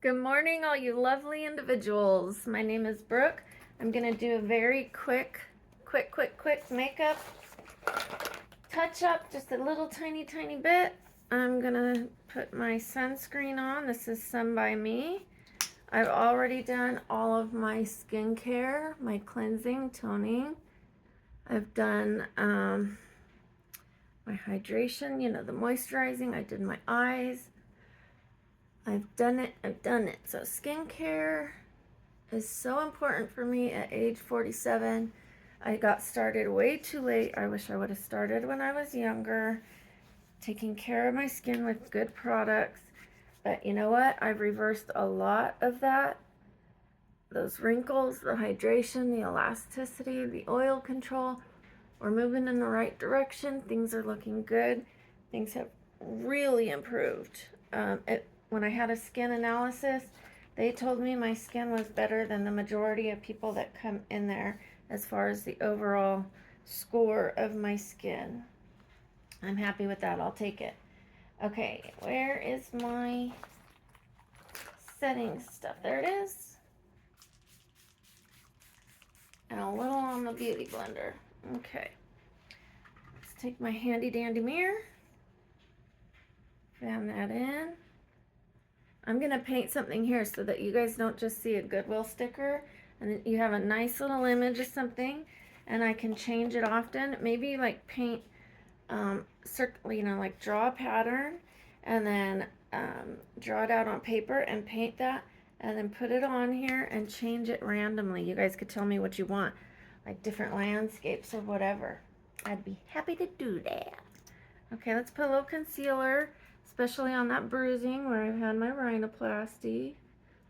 Good morning, all you lovely individuals. My name is Brooke. I'm going to do a very quick makeup touch up, just a little tiny bit. I'm going to put my sunscreen on. This is Sun by Me. I've already done all of my skincare, my cleansing, toning. I've done my hydration, the moisturizing. I did my eyes. I've done it. So skincare is so important for me at age 47. I got started way too late. I wish I would have started when I was younger, taking care of my skin with good products. But you know what? I've reversed a lot of that. Those wrinkles, the hydration, the elasticity, the oil control. We're moving in the right direction. Things are looking good. Things have really improved. When I had a skin analysis, they told me my skin was better than the majority of people that come in there as far as the overall score of my skin. I'm happy with that. I'll take it. Okay, where is my setting stuff? There it is. And a little on the beauty blender. Okay. Let's take my handy dandy mirror. Fan that in. I'm going to paint something here so that you guys don't just see a Goodwill sticker and you have a nice little image of something, and I can change it often. Maybe like paint, like draw a pattern and then draw it out on paper and paint that and then put it on here and change it randomly. You guys could tell me what you want, like different landscapes or whatever. I'd be happy to do that. Okay, let's put a little concealer, especially on that bruising where I've had my rhinoplasty.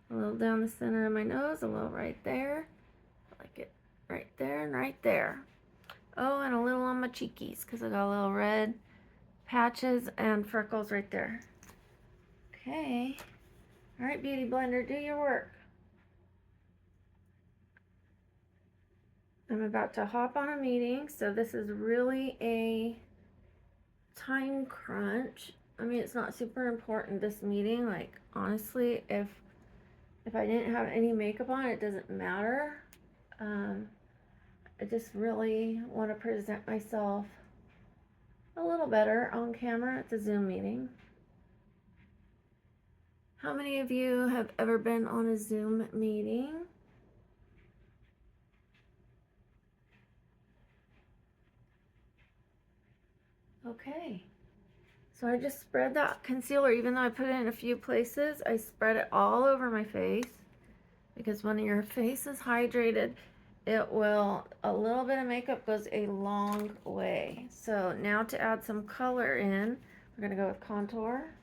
A little down the center of my nose, a little right there. I like it right there and right there. Oh, and a little on my cheekies because I got little red patches and freckles right there. Okay. All right, Beauty Blender, do your work. I'm about to hop on a meeting, so this is really a time crunch. I mean, it's not super important, this meeting. Like, honestly, if I didn't have any makeup on, it doesn't matter. I just really want to present myself a little better on camera. It's a Zoom meeting. How many of you have ever been on a Zoom meeting? Okay. So I just spread that concealer, even though I put it in a few places, I spread it all over my face, because when your face is hydrated, a little bit of makeup goes a long way. So now to add some color in, we're gonna go with contour.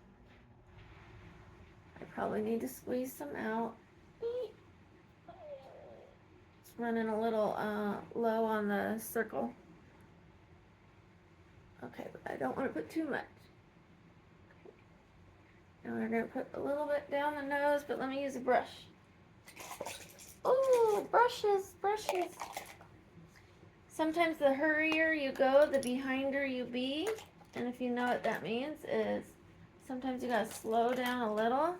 I probably need to squeeze some out. It's running a little low on the circle. Okay, but I don't want to put too much. Now we're going to put a little bit down the nose, but let me use a brush. Oh, brushes. Sometimes the hurrier you go, the behinder you be. And if you know what that means is sometimes you got to slow down a little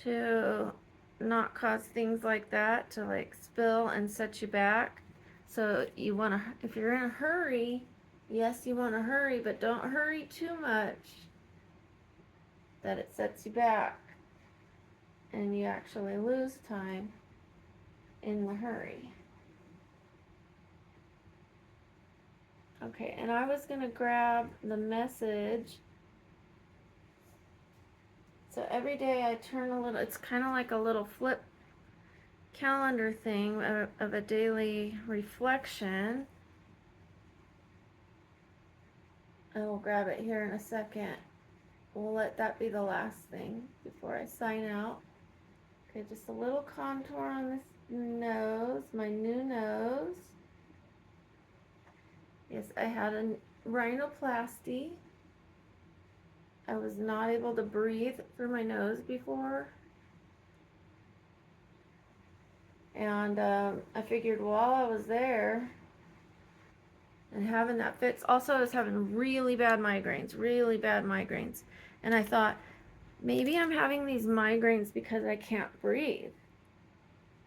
to not cause things like that to like spill and set you back. So you want to, if you're in a hurry, yes, you want to hurry, but don't hurry too much that it sets you back and you actually lose time in the hurry. Okay, and I was going to grab the message. So every day I turn a little, it's kind of like a little flip calendar thing of a daily reflection. I will grab it here in a second. We'll let that be the last thing before I sign out. Okay, just a little contour on this nose, my new nose. Yes, I had a rhinoplasty. I was not able to breathe through my nose before. And I figured while I was there and having that fix, also I was having really bad migraines. And I thought, maybe I'm having these migraines because I can't breathe.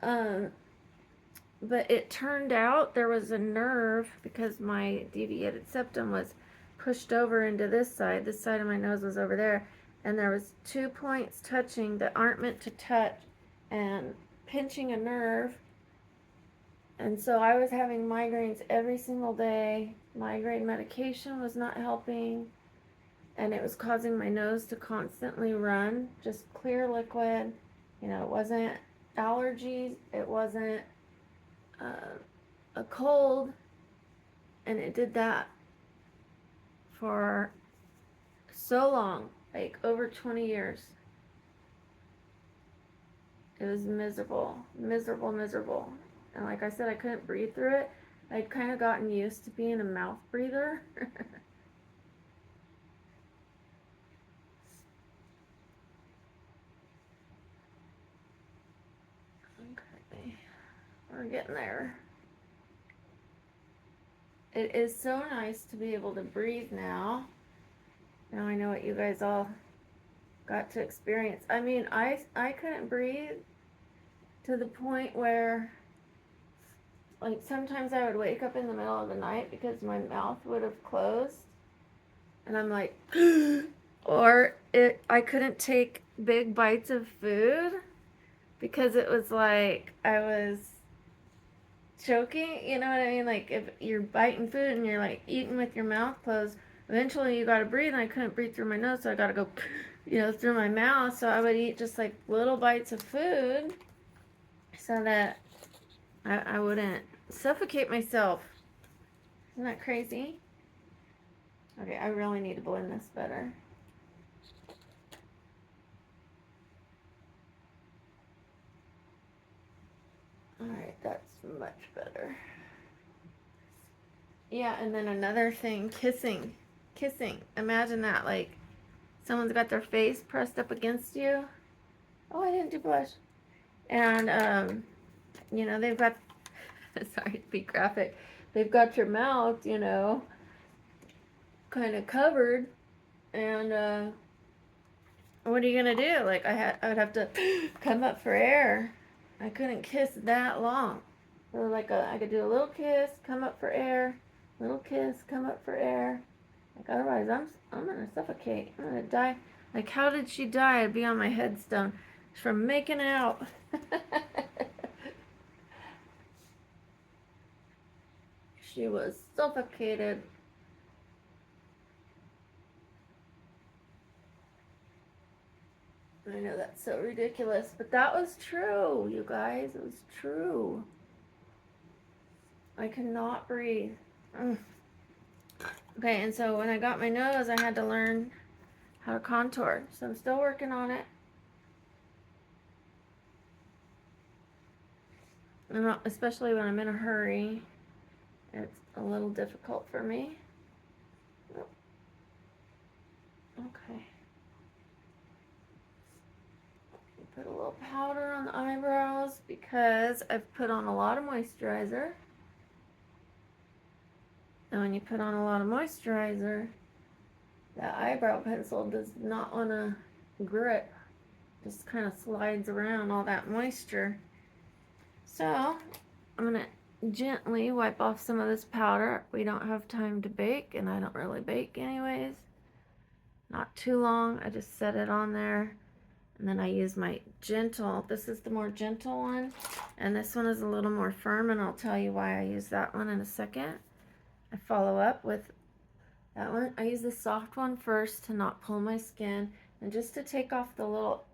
But it turned out there was a nerve because my deviated septum was pushed over into this side. This side of my nose was over there, and there was 2 points touching that aren't meant to touch and pinching a nerve. And so I was having migraines every single day. Migraine medication was not helping, and it was causing my nose to constantly run, just clear liquid. You know, it wasn't allergies, it wasn't a cold, and it did that for so long, like over 20 years. It was miserable, miserable, miserable. And like I said, I couldn't breathe through it. I'd kind of gotten used to being a mouth breather. Okay, we're getting there. It is so nice to be able to breathe now. Now I know what you guys all got to experience. I mean, I couldn't breathe to the point where, like, sometimes I would wake up in the middle of the night because my mouth would have closed, and I'm like, or I couldn't take big bites of food because it was like I was choking, you know what I mean? Like, if you're biting food and you're like eating with your mouth closed, eventually you gotta breathe, and I couldn't breathe through my nose, so I gotta go, you know, through my mouth. So I would eat just like little bites of food so that I wouldn't suffocate myself. Isn't that crazy? Okay, I really need to blend this better. Alright, that's much better. Yeah, and then another thing, kissing. Kissing. Imagine that, like, someone's got their face pressed up against you. Oh, I didn't do blush. And, you know, they've got, sorry to be graphic, they've got your mouth, you know, kind of covered. And, what are you gonna do? Like, I would have to come up for air. I couldn't kiss that long. So like I could do a little kiss, come up for air, little kiss, come up for air. Like, otherwise I'm gonna suffocate. I'm gonna die. Like, how did she die? It'd be on my headstone. It's from making out. She was suffocated. I know that's so ridiculous, but that was true, you guys. It was true. I could not breathe. Okay, and so when I got my nose, I had to learn how to contour. So I'm still working on it. Especially when I'm in a hurry, it's a little difficult for me. Okay. Put a little powder on the eyebrows because I've put on a lot of moisturizer. And when you put on a lot of moisturizer, that eyebrow pencil does not want to grip. Just kind of slides around all that moisture. So I'm going to gently wipe off some of this powder. We don't have time to bake, and I don't really bake anyways. Not too long. I just set it on there. And then I use my gentle, this is the more gentle one, and this one is a little more firm, and I'll tell you why I use that one in a second. I follow up with that one. I use the soft one first to not pull my skin, and just to take off the little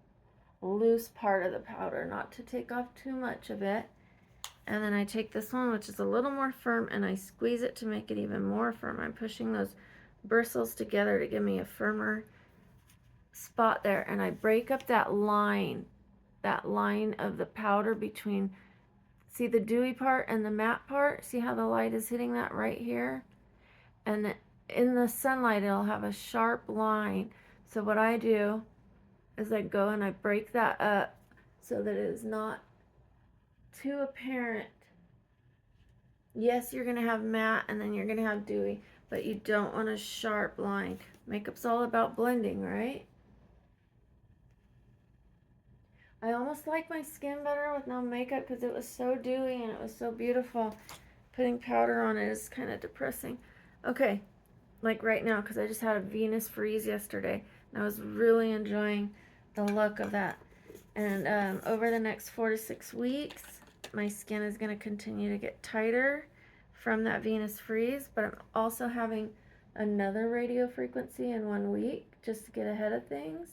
loose part of the powder, not to take off too much of it. And then I take this one, which is a little more firm, and I squeeze it to make it even more firm. I'm pushing those bristles together to give me a firmer spot there, and I break up that line of the powder between, see the dewy part and the matte part? See how the light is hitting that right here? And in the sunlight, it'll have a sharp line. So what I do is I go and I break that up so that it is not too apparent. Yes, you're going to have matte and then you're going to have dewy, but you don't want a sharp line. Makeup's all about blending, right? I almost like my skin better with no makeup because it was so dewy and it was so beautiful. Putting powder on it is kind of depressing. Okay, like right now, because I just had a Venus freeze yesterday and I was really enjoying the look of that. And over the next 4 to 6 weeks, my skin is going to continue to get tighter from that Venus freeze, but I'm also having another radio frequency in 1 week just to get ahead of things.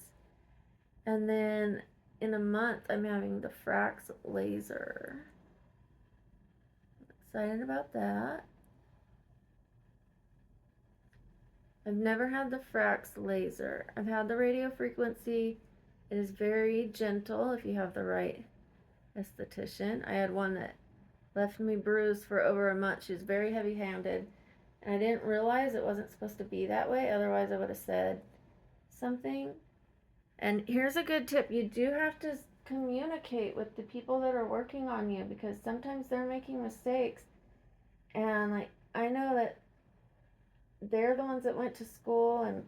And then in a month, I'm having the Frax laser. I'm excited about that. I've never had the Frax laser. I've had the radio frequency. It is very gentle if you have the right esthetician. I had one that left me bruised for over a month. She was very heavy-handed, and I didn't realize it wasn't supposed to be that way. Otherwise, I would have said something. And here's a good tip. You do have to communicate with the people that are working on you because sometimes they're making mistakes. And like I know that they're the ones that went to school and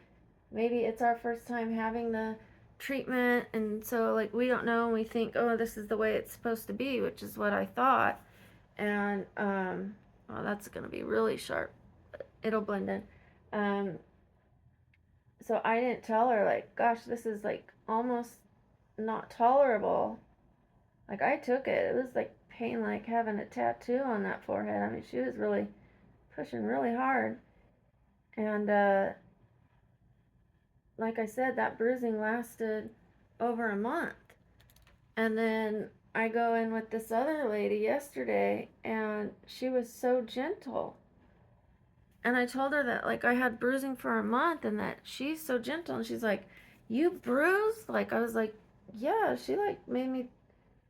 maybe it's our first time having the treatment, and so like we don't know and we think, oh, this is the way it's supposed to be, which is what I thought. And well, that's gonna be really sharp. It'll blend in. So I didn't tell her like, gosh, this is like almost not tolerable. Like I took it. It was like pain like having a tattoo on that forehead. I mean, she was really pushing really hard. And like I said, that bruising lasted over a month. And then I go in with this other lady yesterday and she was so gentle. And I told her that like I had bruising for a month and that she's so gentle, and she's like, "You bruised?" Like I was like, "Yeah." She like made me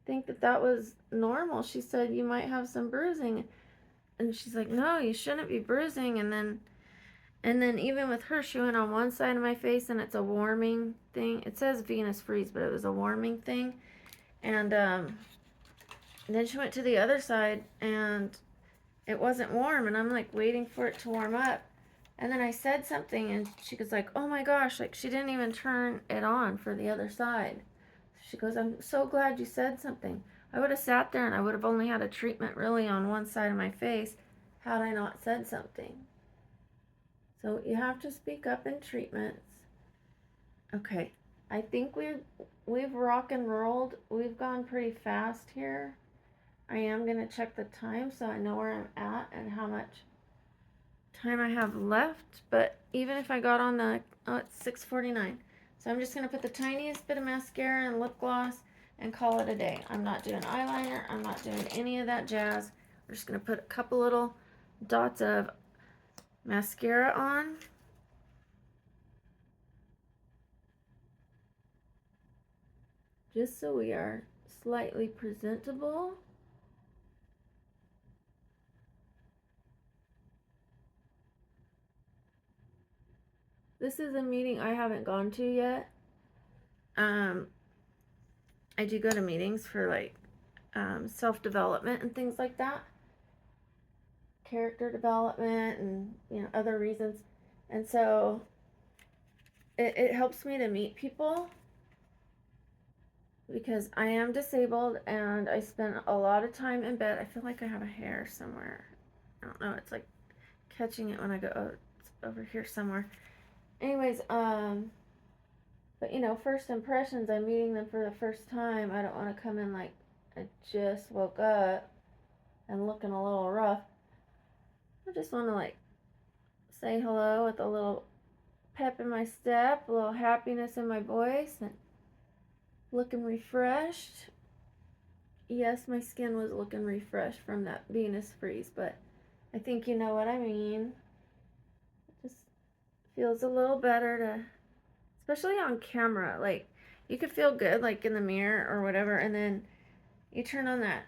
think that that was normal. She said, "You might have some bruising." And she's like, "No, you shouldn't be bruising." And then even with her, she went on one side of my face and it's a warming thing. It says Venus freeze, but it was a warming thing. And then she went to the other side and it wasn't warm, and I'm like waiting for it to warm up. And then I said something and she goes like, "Oh my gosh," like she didn't even turn it on for the other side. She goes, "I'm so glad you said something. I would have sat there and I would have only had a treatment really on one side of my face had I not said something." So you have to speak up in treatments. Okay, I think we've rock and rolled. We've gone pretty fast here. I am going to check the time so I know where I'm at and how much time I have left. But even if I got on the, oh, it's 6:49. So I'm just going to put the tiniest bit of mascara and lip gloss and call it a day. I'm not doing eyeliner. I'm not doing any of that jazz. We're just going to put a couple little dots of mascara on. Just so we are slightly presentable. This is a meeting I haven't gone to yet. I do go to meetings for like self-development and things like that, character development, and other reasons. And so it helps me to meet people because I am disabled and I spend a lot of time in bed. I feel like I have a hair somewhere. I don't know. It's like catching it when I go, oh, it's over here somewhere. Anyways, but first impressions, I'm meeting them for the first time. I don't want to come in like I just woke up and looking a little rough. I just want to like say hello with a little pep in my step, a little happiness in my voice, and looking refreshed. Yes, my skin was looking refreshed from that Venus freeze, but I think you know what I mean. It just feels a little better to, especially on camera, like you could feel good like in the mirror or whatever, and then you turn on that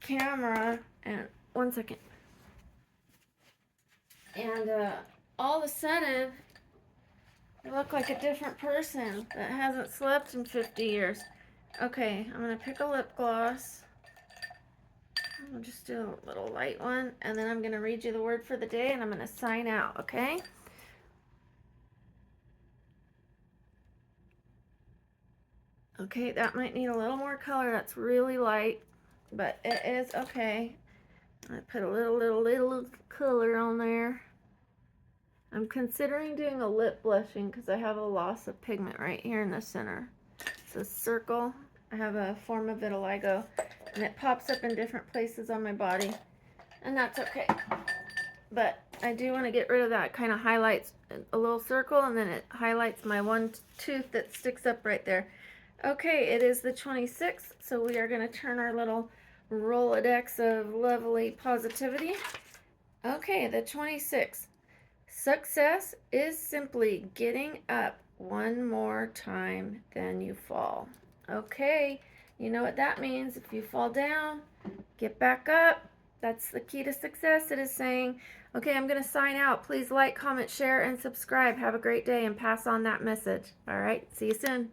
camera and 1 second, and all of a sudden you look like a different person that hasn't slept in 50 years. Okay, I'm gonna pick a lip gloss. I'll just do a little light one, and then I'm gonna read you the word for the day and I'm gonna sign out, okay? Okay, that might need a little more color. That's really light, but it is okay. I put a little color on there. I'm considering doing a lip blushing because I have a loss of pigment right here in the center. It's a circle. I have a form of vitiligo, and it pops up in different places on my body, and that's okay. But I do want to get rid of that. Kind of highlights a little circle, and then it highlights my one tooth that sticks up right there. Okay, it is the 26th, so we are going to turn our little Rolodex of lovely positivity. Okay, the 26th. Success is simply getting up one more time than you fall. Okay, you know what that means. If you fall down, get back up. That's the key to success, it is saying. Okay, I'm going to sign out. Please like, comment, share, and subscribe. Have a great day and pass on that message. All right, see you soon.